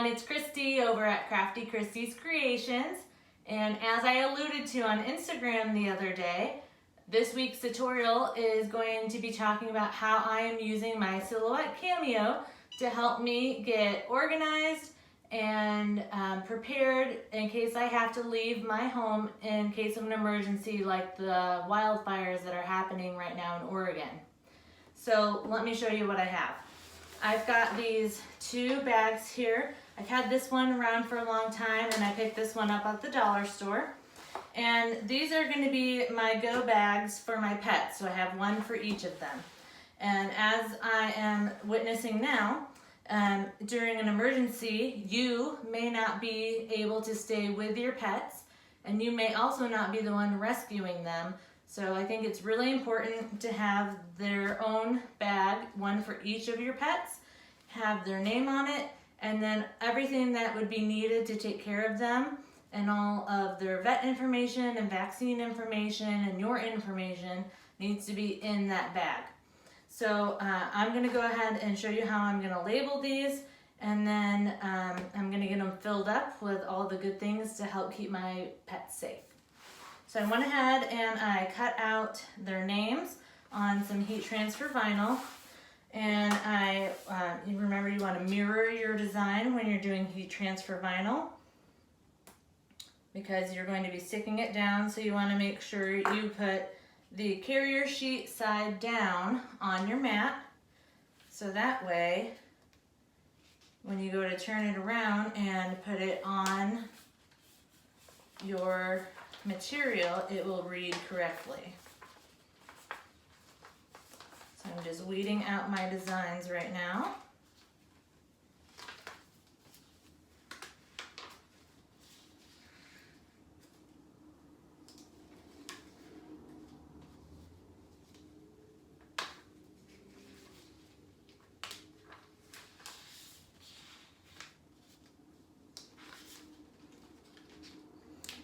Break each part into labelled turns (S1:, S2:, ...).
S1: everyone, it's Christy over at Crafty Christy's Creations. And as I alluded to on Instagram the other day, this week's tutorial is going to be talking about how I am using my Silhouette Cameo to help me get organized and prepared in case I have to leave my home in case of an emergency like the wildfires that are happening right now in Oregon. So let me show you what I have. I've got these two bags here. I've had this one around for a long time and I picked this one up at the dollar store. And these are going to be my go bags for my pets. So I have one for each of them. And as I am witnessing now, during an emergency, you may not be able to stay with your pets and you may also not be the one rescuing them. So I think it's really important to have their own bag, one for each of your pets, have their name on it, and then everything that would be needed to take care of them and all of their vet information and vaccine information and your information needs to be in that bag. So I'm going to go ahead and show you how I'm going to label these, and then I'm going to get them filled up with all the good things to help keep my pets safe. So I went ahead and I cut out their names on some heat transfer vinyl, and you remember you want to mirror your design when you're doing heat transfer vinyl because you're going to be sticking it down, so you want to make sure you put the carrier sheet side down on your mat, so that way when you go to turn it around and put it on your material, it will read correctly. So I'm just weeding out my designs right now.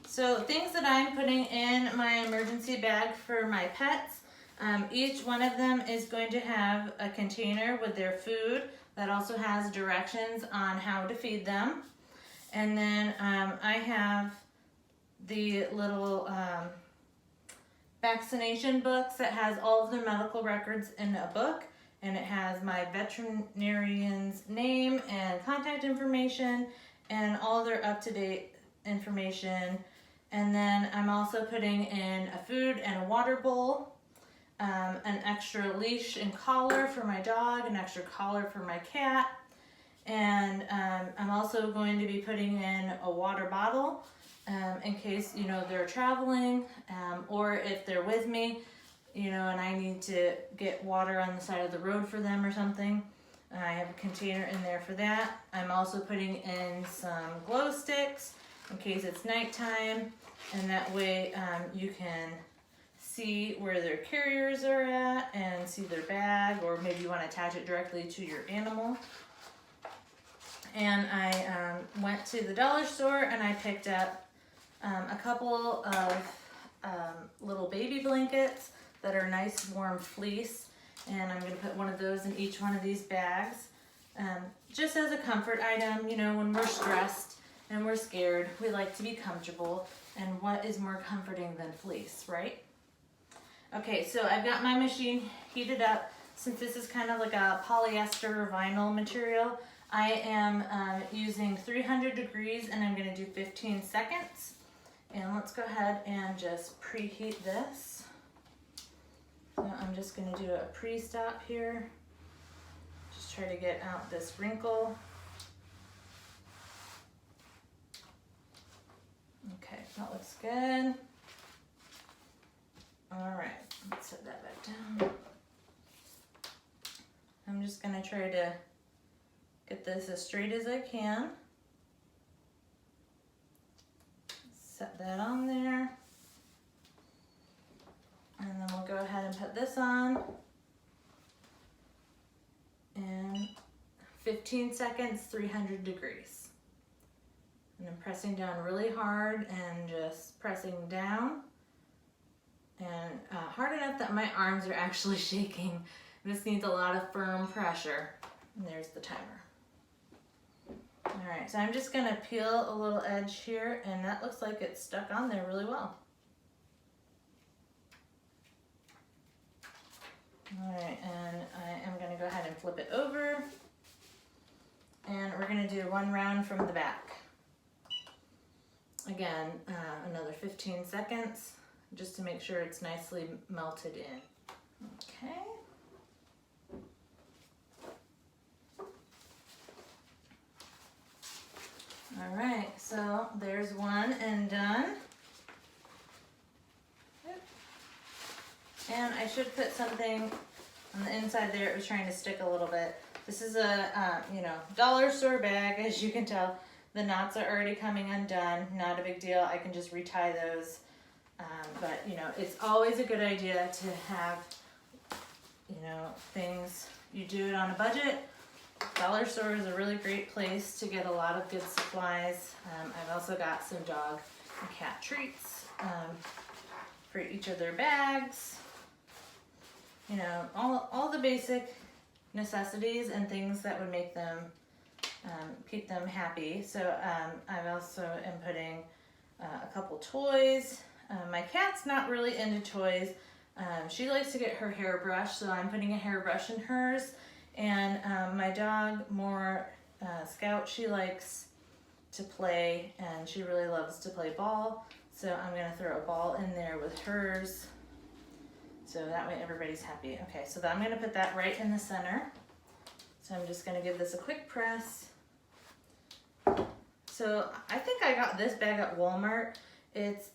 S1: So things that I'm putting in my emergency bag for my pets, each one of them is going to have a container with their food that also has directions on how to feed them. And then I have the little vaccination books that has all of their medical records in a book, and it has my veterinarian's name and contact information and all their up-to-date information. And then I'm also putting in a food and a water bowl, an extra leash and collar for my dog, an extra collar for my cat, and I'm also going to be putting in a water bottle in case they're traveling or if they're with me, and I need to get water on the side of the road for them or something. I have a container in there for that. I'm also putting in some glow sticks in case it's nighttime, and that way you can see where their carriers are at and see their bag, or maybe you want to attach it directly to your animal. And I went to the dollar store and I picked up a couple of little baby blankets that are nice warm fleece, and I'm going to put one of those in each one of these bags just as a comfort item. When we're stressed and we're scared, we like to be comfortable, and what is more comforting than fleece, right? Okay, so I've got my machine heated up. Since this is kind of like a polyester vinyl material, I am using 300 degrees and I'm going to do 15 seconds. And let's go ahead and just preheat this. So I'm just going to do a pre-stop here. Just try to get out this wrinkle. Okay, that looks good. All right, let's set that back down. I'm just gonna try to get this as straight as I can. Set that on there. And then we'll go ahead and put this on. And 15 seconds, 300 degrees. And I'm pressing down really hard and just pressing down. And hard enough that my arms are actually shaking. This needs a lot of firm pressure. And there's the timer. All Alright, so I'm just going to peel a little edge here, and that looks like it's stuck on there really well. Alright, and I am going to go ahead and flip it over, and we're going to do one round from the back. Again, another 15 seconds, just to make sure it's nicely melted in. Okay. All right, so there's one and done. And I should put something on the inside there. It was trying to stick a little bit. This is a, dollar store bag, as you can tell. The knots are already coming undone. Not a big deal. I can just retie those. But, it's always a good idea to have, things, you do it on a budget. Dollar store is a really great place to get a lot of good supplies. I've also got some dog and cat treats for each of their bags. All the basic necessities and things that would make them keep them happy. So I've also am putting a couple toys. My cat's not really into toys. She likes to get her hair brushed, so I'm putting a hairbrush in hers. And my dog, Scout, she likes to play, and she really loves to play ball. So I'm going to throw a ball in there with hers, so that way everybody's happy. Okay, so I'm going to put that right in the center. So I'm just going to give this a quick press. So I think I got this bag at Walmart. It's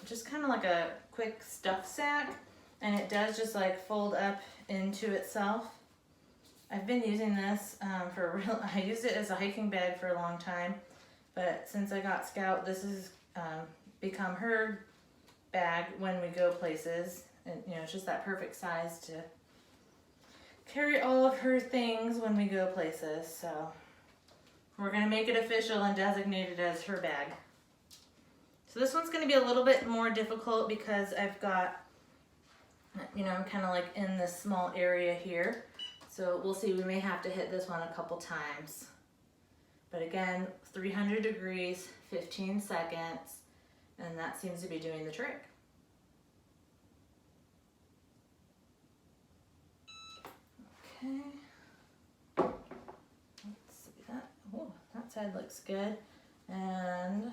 S1: just kind of like a quick stuff sack, and it does just like fold up into itself. I've been using this I used it as a hiking bag for a long time, but since I got Scout, this has become her bag when we go places, and it's just that perfect size to carry all of her things when we go places. So we're gonna make it official and designate it as her bag. So this one's gonna be a little bit more difficult because I've got, I'm kind of like in this small area here. So we'll see, we may have to hit this one a couple times. But again, 300 degrees, 15 seconds, and that seems to be doing the trick. Okay. Let's see that. Oh, that side looks good. And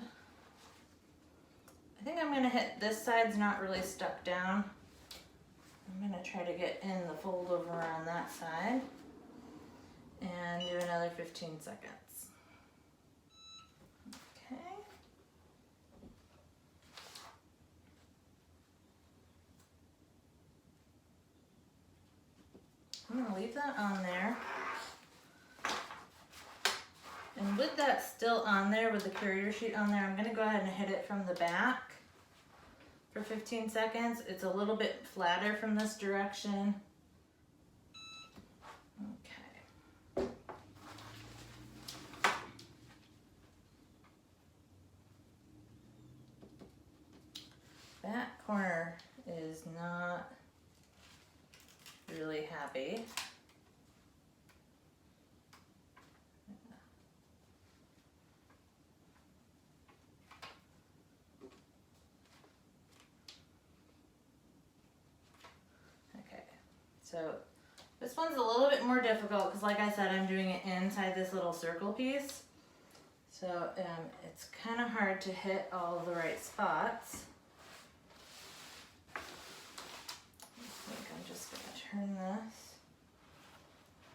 S1: I think I'm gonna hit, this side's not really stuck down. I'm gonna try to get in the fold over on that side and do another 15 seconds. Okay. I'm gonna leave that on there. And with that still on there, with the carrier sheet on there, I'm gonna go ahead and hit it from the back for 15 seconds. It's a little bit flatter from this direction. Okay. That corner is not really happy. So this one's a little bit more difficult because, like I said, I'm doing it inside this little circle piece. So it's kind of hard to hit all of the right spots. I think I'm just going to turn this.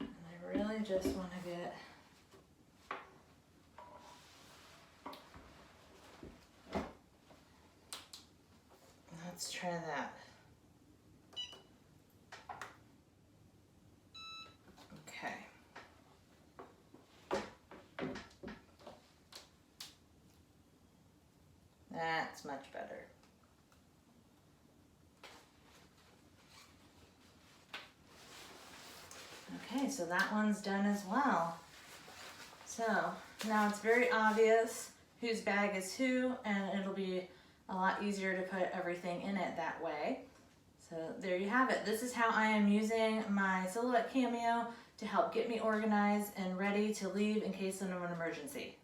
S1: And I really just want to get let's try that. That's much better. Okay, so that one's done as well. So now it's very obvious whose bag is who, and it'll be a lot easier to put everything in it that way. So there you have it. This is how I am using my Silhouette Cameo to help get me organized and ready to leave in case of an emergency.